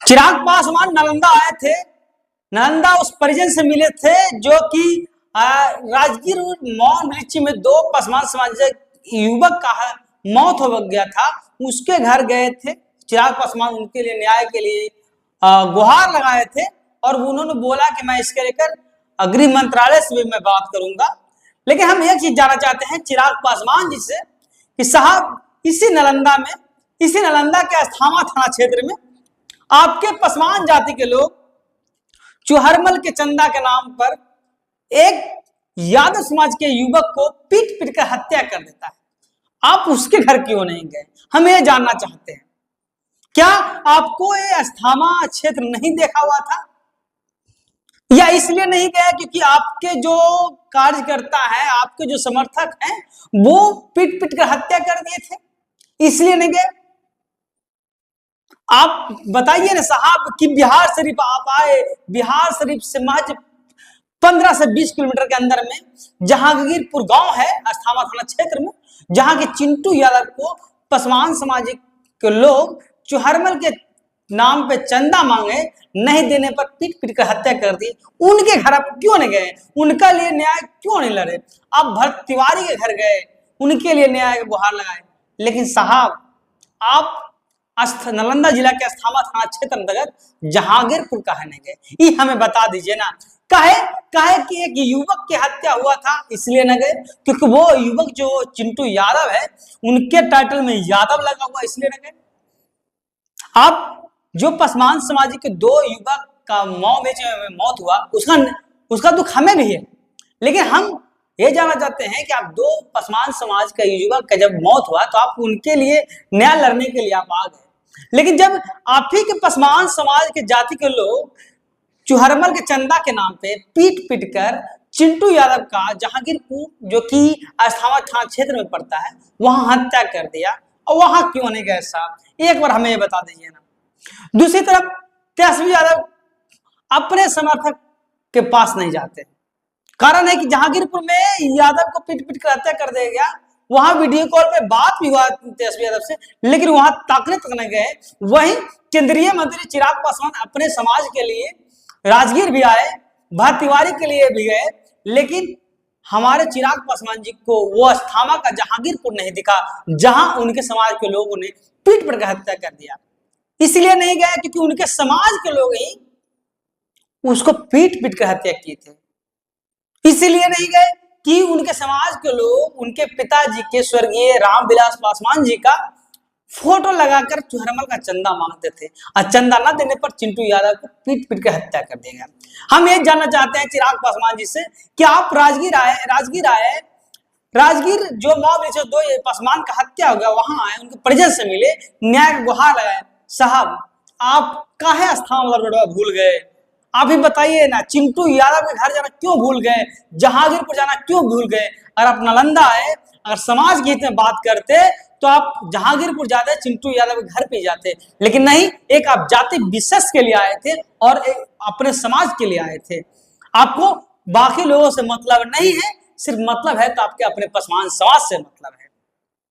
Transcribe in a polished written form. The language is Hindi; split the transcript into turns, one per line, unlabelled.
चिराग पासवान नालंदा आए थे। नालंदा उस परिजन से मिले थे जो कि राजगीर मौन वृक्ष में दो पासवान समाज युवक का मौत हो गया था, उसके घर गए थे। चिराग पासवान उनके लिए न्याय के लिए गुहार लगाए थे और उन्होंने बोला कि मैं इसके लेकर गृह मंत्रालय से भी मैं बात करूंगा। लेकिन हम एक चीज जानना चाहते हैं चिराग पासवान जी से कि साहब इसी नालंदा के अस्थामा थाना क्षेत्र में आपके पासवान जाति के लोग चुहरमल के चंदा के नाम पर एक यादव समाज के युवक को पीट पीट कर हत्या कर देता है। आप उसके घर क्यों नहीं गए, हम ये जानना चाहते हैं। क्या आपको ये अस्थामा क्षेत्र नहीं देखा हुआ था, या इसलिए नहीं गए क्योंकि आपके जो कार्यकर्ता है, आपके जो समर्थक हैं, वो पीट पीट कर हत्या कर दिए थे, इसलिए नहीं गए? आप बताइए ना साहब कि बिहार शरीफ आप आए, बिहार शरीफ से महज 15 से 20 किलोमीटर के अंदर में जहांगीरपुर गांव है अस्थामा थाना क्षेत्र में, जहां के चिंटू यादव को पासवान समाज के लोग चुहरमल के नाम पे चंदा मांगे, नहीं देने पर पीट पीट कर हत्या कर दी। उनके घर आप क्यों नहीं गए, उनका लिए न्याय क्यों नहीं लड़े? आप भरत तिवारी के घर गए, उनके लिए न्याय गुहार लगाए। लेकिन साहब आप नालंदा जिला के अस्थामा थाना क्षेत्र अंतर्गत जहांगीरपुर काहे नहीं गए, ये हमें बता दीजिए ना। काहे कि एक युवक की हत्या हुआ था इसलिए न गए, क्योंकि वो युवक जो चिंटू यादव है उनके टाइटल में यादव लगा हुआ इसलिए न गए। आप जो पासवान समाज के दो युवक का मौत हुआ उसका दुख हमें भी है, लेकिन हम ये जानना चाहते हैं कि आप दो पासवान समाज का युवक का जब मौत हुआ तो आप उनके लिए न्याय लड़ने के लिए आप आ गए। लेकिन जब आप ही के पासवान समाज के जाति के लोग चुहरमल के चंदा के नाम पे पीट पीट कर चिंटू यादव का जहांगीरपुर जो कि अस्थामा थाना क्षेत्र में पड़ता है वहां हत्या कर दिया, और वहां क्यों नहीं गए साहब, एक बार हमें ये बता दीजिए ना। दूसरी तरफ तेजस्वी यादव अपने समर्थक के पास नहीं जाते, कारण है कि जहांगीरपुर में यादव को पीट पीट कर हत्या कर दिया गया। वहां वीडियो कॉल पे बात भी हुआ तेजस्वी यादव से, लेकिन वहां ताकने तक नहीं गए। वहीं केंद्रीय मंत्री चिराग पासवान अपने समाज के लिए राजगीर भी आए, भरत तिवारी के लिए भी गए, लेकिन हमारे चिराग पासवान जी को वो अस्थामा का जहांगीरपुर नहीं दिखा जहां उनके समाज के लोगों ने पीट पीट कर हत्या कर दिया। इसलिए नहीं गए क्योंकि उनके समाज के लोग ही उसको पीट पीट कर हत्या किए थे। इसलिए नहीं गए कि उनके समाज के लोग उनके पिताजी के स्वर्गीय रामविलास पासवान जी का फोटो लगाकर चुहरमल का चंदा मांगते थे, और चंदा न देने पर चिंटू यादव को पीट पीट कर हत्या कर देगा। हम ये जानना चाहते हैं चिराग पासवान जी से कि आप राजगीर आए, राजगीर जो मॉब दो पासवान का हत्या हो गया वहां आए, उनके परिजन से मिले, न्याय गुहार लगाए। साहब आप काहे अस्थाना भूल गए, आप ही बताइए ना। चिंटू यादव के घर जाना क्यों भूल गए, जहांगीरपुर जाना क्यों भूल गए? अगर आप नालंदा आए, अगर समाज की में बात करते तो आप जहांगीरपुर जाते, चिंटू यादव के घर पे जाते, लेकिन नहीं, एक आप जाति विशेष के लिए आए थे और अपने समाज के लिए आए थे। आपको बाकी लोगों से मतलब नहीं है, सिर्फ मतलब है तो आपके अपने पासवान समाज से मतलब है।